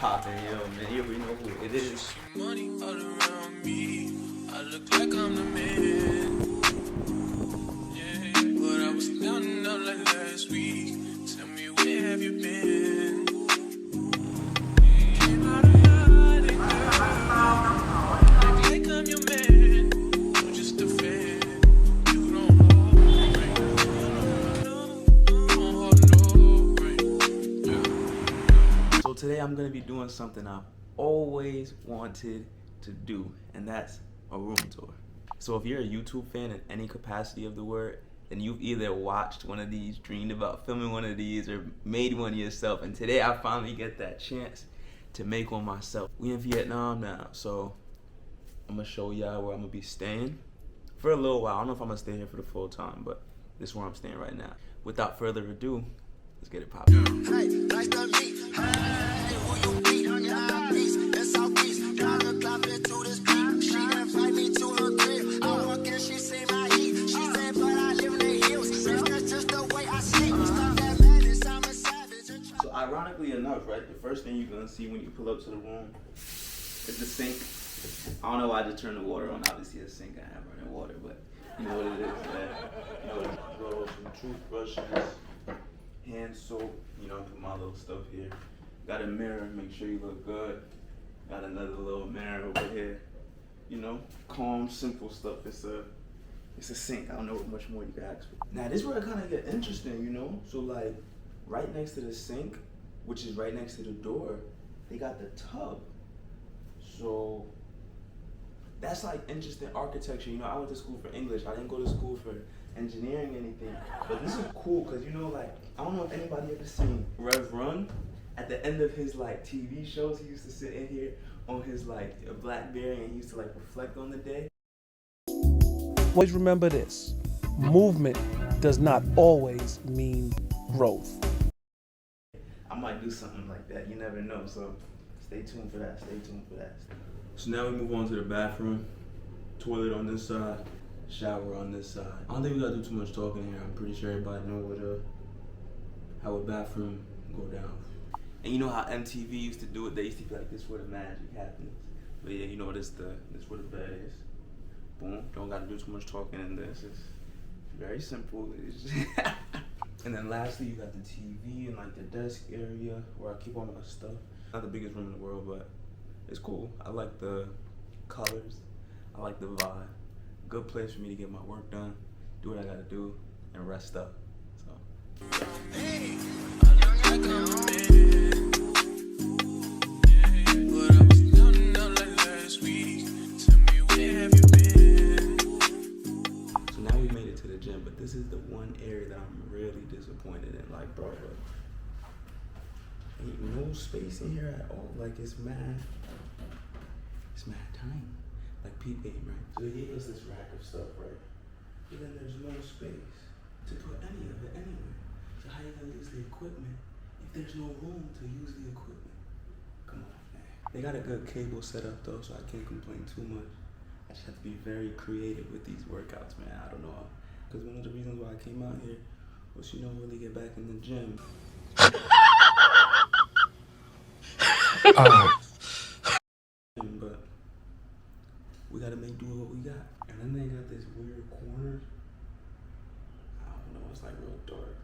popping, yo, man. You already know who it is. Money all around me. I look like I'm the man. Yeah, but I was down and out like last week. Tell me, where have you been? Came out of hiding, girl. Act like I'm your man. I'm just a fan. You don't hold no ring. You don't hold no ring. So today I'm gonna be doing something I've always wanted to do, and that's a room tour. So if you're a YouTube fan in any capacity of the word, then you've either watched one of these, dreamed about filming one of these, or made one yourself. And today I finally get that chance to make one myself. We in Vietnam now, so I'm gonna show y'all where I'm gonna be staying for a little while. I don't know if I'm gonna stay here for the full time, but this is where I'm staying right now. Without further ado, let's get it popping. Hey, nice to meet. Hey, who you meet on your piece? It's Southeast. Got a club into this beat. She invite me to her crib. I walk in, she say my heat. She said, but I live in the hills. Bitch, that's just the way I sleep. Stop that madness, I'm a savage. So ironically enough, right, the first thing you're gonna see when you pull up to the room is the sink. I don't know why I just turned the water on. Obviously a sink, I have running water, but you know what it is, man. You know, throw some toothbrushes, hand soap, you know, put my little stuff here. Got a mirror, make sure you look good. Got another little mirror over here. You know, calm, simple stuff. It's a sink. I don't know what much more you can ask for. Now this is where it kind of get interesting, you know? So like, right next to the sink, which is right next to the door, they got the tub. So that's like interesting architecture. You know, I went to school for English. I didn't go to school for engineering or anything. But this is cool because, you know, like, I don't know if anybody ever seen Rev Run. At the end of his like TV shows, he used to sit in here on his like a Blackberry and he used to like reflect on the day. Always remember this: movement does not always mean growth. I might do something like that. You never know. So stay tuned for that. Stay tuned for that. So now we move on to the bathroom. Toilet on this side, shower on this side. I don't think we gotta do too much talking here. I'm pretty sure everybody know how a bathroom go down. And you know how MTV used to do it? They used to be like, this is where the magic happens. But yeah, you know, this where the bed is. Boom. Don't gotta do too much talking in this. It's very simple. And then lastly, you got the TV and like the desk area where I keep all my stuff. Not the biggest room in the world, but it's cool. I like the colors. I like the vibe. Good place for me to get my work done, do what I gotta do, and rest up. So. Hey, I look like I'm a man. Yeah, but I was down and out like last week. Tell me, where have you been? So now we made it to the gym, but this is the one area that I'm really disappointed in. Like, bro, ain't no space in here at all. Like, it's mad tiny. Like peep game, right? So here's this rack of stuff, right? But then there's no space to put any of it anywhere. So how you gonna use the equipment if there's no room to use the equipment? Come on, man. They got a good cable set up though, so I can't complain too much. I just have to be very creative with these workouts, man. I don't know. Because one of the reasons why I came out here was, you know, really get back in the gym. But we gotta make do with what we got. And then they got this weird corner. I don't know, it's like real dark.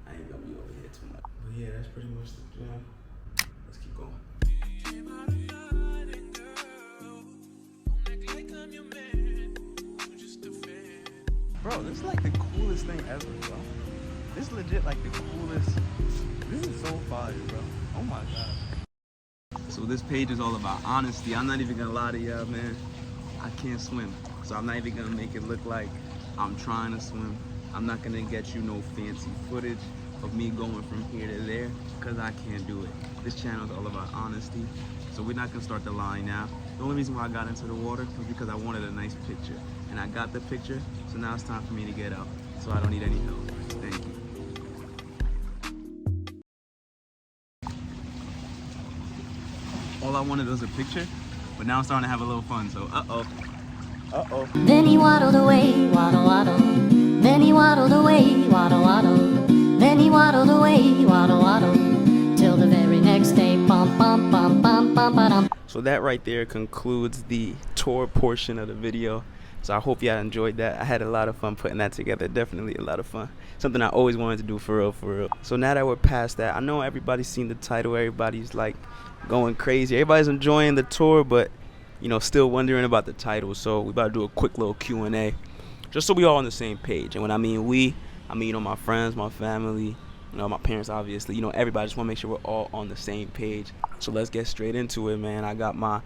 I ain't gonna be over here too much. But yeah, that's pretty much the gym. Let's keep going. Bro, this is like the coolest thing ever, bro. This is legit like the coolest. This is so fire, bro. Oh my god. So this page is all about honesty. I'm not even gonna lie to y'all, man. I can't swim. So I'm not even gonna make it look like I'm trying to swim. I'm not gonna get you no fancy footage of me going from here to there, because I can't do it. This channel is all about honesty. So we're not gonna start the line now. The only reason why I got into the water was because I wanted a nice picture. And I got the picture, so now it's time for me to get out. So I don't need any help. Thank you. All I wanted was a picture, but now I'm starting to have a little fun, so uh-oh. Then he waddled away, waddle, waddle. Then he waddled away, waddle, waddle. Then he waddled away, waddle, waddle. Till the very next day. So that right there concludes the tour portion of the video. So I hope y'all enjoyed that. I had a lot of fun putting that together. Definitely a lot of fun. Something I always wanted to do, for real, for real. So now that we're past that, I know everybody's seen the title. Everybody's like going crazy. Everybody's enjoying the tour, but you know, still wondering about the title. So we about to do a quick little Q&A, just so we all on the same page. And when I mean we, I mean, you know, my friends, my family, you know, my parents, obviously, you know, everybody. Just want to make sure we're all on the same page. So let's get straight into it, man. I got my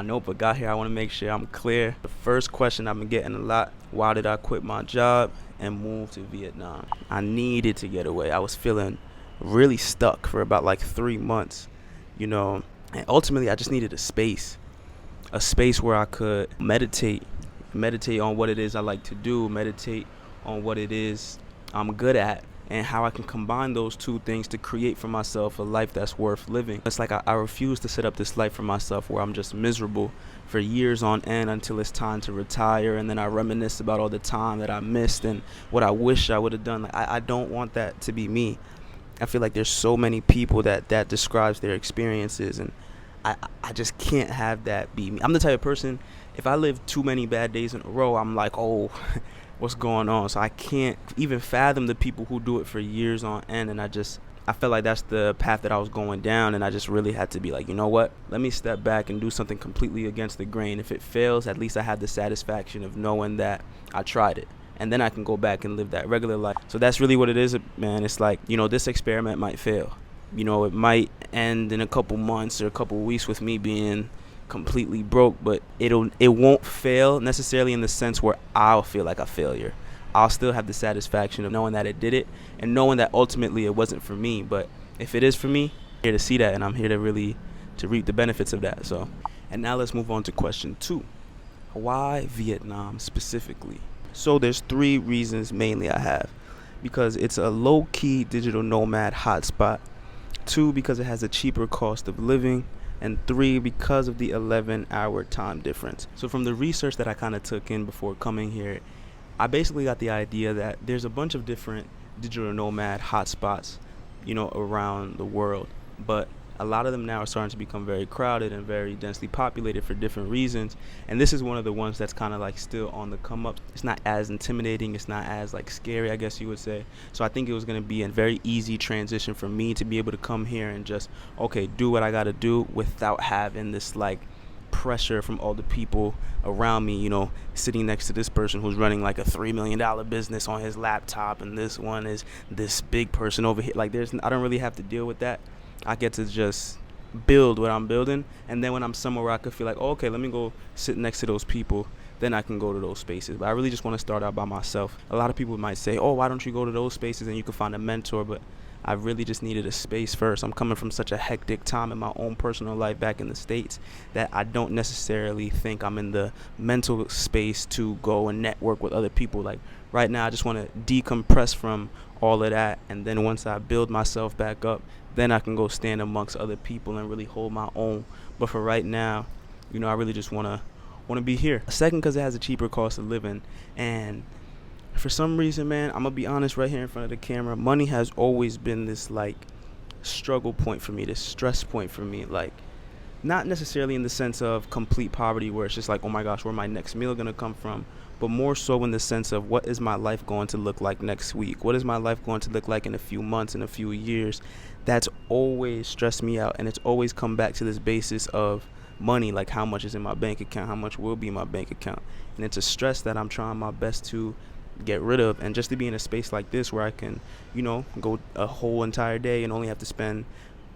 notebook out here. I want to make sure I'm clear. The first question I've been getting a lot: why did I quit my job and move to Vietnam? I needed to get away. I was feeling really stuck for about like 3 months, you know, and ultimately I just needed a space where I could meditate on what it is I like to do, meditate on what it is I'm good at, and how I can combine those two things to create for myself a life that's worth living. It's like I refuse to set up this life for myself where I'm just miserable for years on end until it's time to retire, and then I reminisce about all the time that I missed and what I wish I would have done. Like, I don't want that to be me. I feel like there's so many people that describes their experiences, and I just can't have that be me. I'm the type of person, if I live too many bad days in a row, I'm like, oh, what's going on? So I can't even fathom the people who do it for years on end. And I felt like that's the path that I was going down, and I just really had to be like, you know what? Let me step back and do something completely against the grain. If it fails, at least I have the satisfaction of knowing that I tried it. And then I can go back and live that regular life. So that's really what it is, man. It's like, you know, this experiment might fail. You know, it might end in a couple months or a couple weeks with me being completely broke, but it won't fail necessarily in the sense where I'll feel like a failure. I'll still have the satisfaction of knowing that it did it, and knowing that ultimately it wasn't for me. But if it is for me, I'm here to see that, and I'm here to really to reap the benefits of that. So, and now let's move on to question 2. Why Vietnam specifically? So there's 3 reasons mainly I have. Because it's a low-key digital nomad hotspot. 2, because it has a cheaper cost of living. And 3, because of the 11-hour time difference. So from the research that I kind of took in before coming here, I basically got the idea that there's a bunch of different digital nomad hotspots, you know, around the world. But a lot of them now are starting to become very crowded and very densely populated for different reasons. And this is one of the ones that's kind of like still on the come up. It's not as intimidating. It's not as like scary, I guess you would say. So I think it was going to be a very easy transition for me to be able to come here and just, okay, do what I got to do without having this like pressure from all the people around me, you know, sitting next to this person who's running like a $3 million business on his laptop, and this one is this big person over here. Like I don't really have to deal with that. I get to just build what I'm building, and then when I'm somewhere where I could feel like, oh, okay, let me go sit next to those people, then I can go to those spaces. But I really just want to start out by myself. A lot of people might say, oh, why don't you go to those spaces and you can find a mentor? But I really just needed a space first. I'm coming from such a hectic time in my own personal life back in the States that I don't necessarily think I'm in the mental space to go and network with other people. Like right now, I just want to decompress from all of that, and then once I build myself back up, then I can go stand amongst other people and really hold my own. But for right now, you know, I really just want to be here. Second, because it has a cheaper cost of living. And for some reason, man, I'm going to be honest right here in front of the camera, money has always been this like struggle point for me, this stress point for me. Like, not necessarily in the sense of complete poverty where it's just like, oh my gosh, where my next meal going to come from? But more so in the sense of, what is my life going to look like next week? What is my life going to look like in a few months, in a few years? That's always stressed me out, and it's always come back to this basis of money, like how much is in my bank account, how much will be in my bank account. And it's a stress that I'm trying my best to get rid of, and just to be in a space like this where I can, you know, go a whole entire day and only have to spend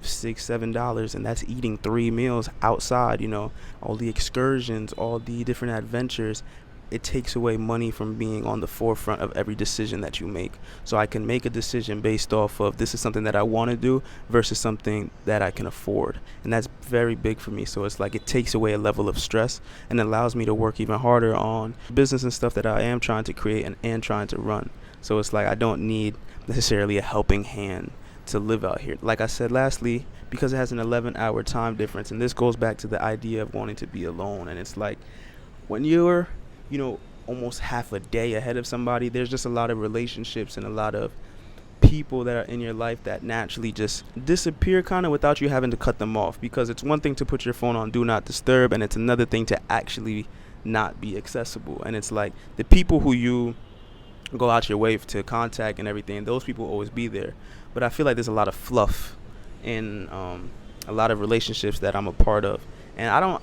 $6-7, and that's eating 3 meals outside, you know, all the excursions, all the different adventures. It takes away money from being on the forefront of every decision that you make. So I can make a decision based off of, this is something that I want to do versus something that I can afford. And that's very big for me. So it's like it takes away a level of stress and allows me to work even harder on business and stuff that I am trying to create and trying to run. So it's like I don't need necessarily a helping hand to live out here. Like I said, lastly, because it has an 11-hour time difference, and this goes back to the idea of wanting to be alone. And it's like, when you're, you know, almost half a day ahead of somebody, there's just a lot of relationships and a lot of people that are in your life that naturally just disappear kind of without you having to cut them off, because it's one thing to put your phone on do not disturb, and it's another thing to actually not be accessible. And it's like the people who you go out your way to contact and everything, those people will always be there. But I feel like there's a lot of fluff in a lot of relationships that I'm a part of. And I don't,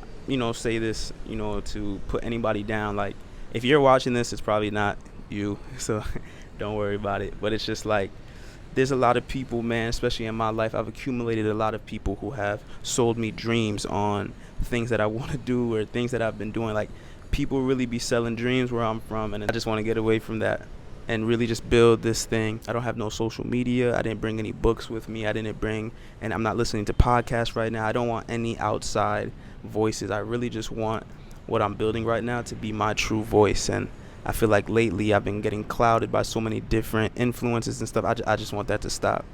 say this, to put anybody down. Like, if you're watching this, it's probably not you, so don't worry about it. But it's just like, there's a lot of people, man, especially in my life. I've accumulated a lot of people who have sold me dreams on things that I want to do or things that I've been doing. Like, people really be selling dreams where I'm from, and I just want to get away from that and really just build this thing. I don't have no social media. I didn't bring any books with me. And I'm not listening to podcasts right now. I don't want any outside voices. I really just want what I'm building right now to be my true voice. And I feel like lately I've been getting clouded by so many different influences and stuff. I just want that to stop,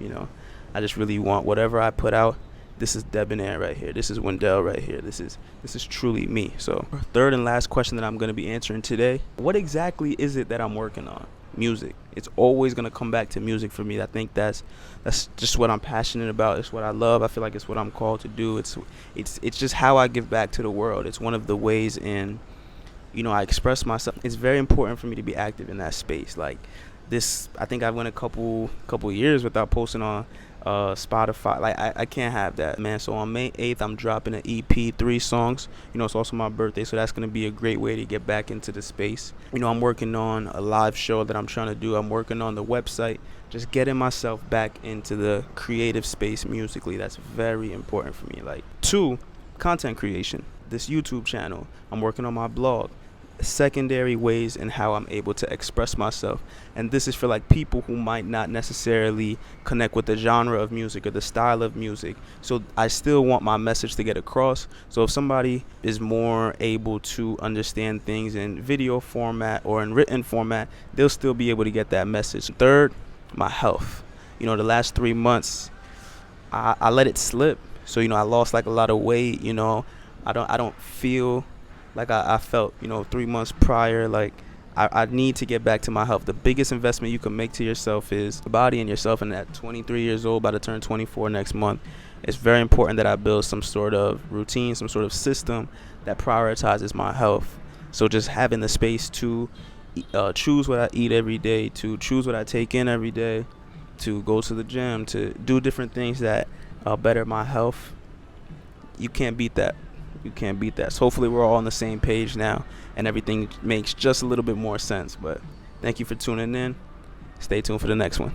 I just really want whatever I put out. This is DBNAIR right here. This is Wendell right here. This is truly me. So, third and last question that I'm going to be answering today. What exactly is it that I'm working on? Music. It's always going to come back to music for me. I think that's just what I'm passionate about. It's what I love. I feel like it's what I'm called to do. It's just how I give back to the world. It's one of the ways in I express myself. It's very important for me to be active in that space. Like this, I think I went a couple years without posting on Spotify. Like I can't have that, man. So on May 8th, I'm dropping an EP, 3 songs. It's also my birthday, so that's gonna be a great way to get back into the space. I'm working on a live show that I'm trying to do. I'm working on the website, just getting myself back into the creative space musically. That's very important for me. Like 2, content creation. This YouTube channel. I'm working on my blog. Secondary ways in how I'm able to express myself, and this is for like people who might not necessarily connect with the genre of music or the style of music. So I still want my message to get across. So if somebody is more able to understand things in video format or in written format, they'll still be able to get that message. Third, my health. The last 3 months I let it slip. So I lost like a lot of weight. I don't feel like I felt, 3 months prior. Like I need to get back to my health. The biggest investment you can make to yourself is the body and yourself. And at 23 years old, about to turn 24 next month, it's very important that I build some sort of routine, some sort of system that prioritizes my health. So just having the space to choose what I eat every day, to choose what I take in every day, to go to the gym, to do different things that better my health. You can't beat that. So hopefully we're all on the same page now and everything makes just a little bit more sense. But thank you for tuning in. Stay tuned for the next one.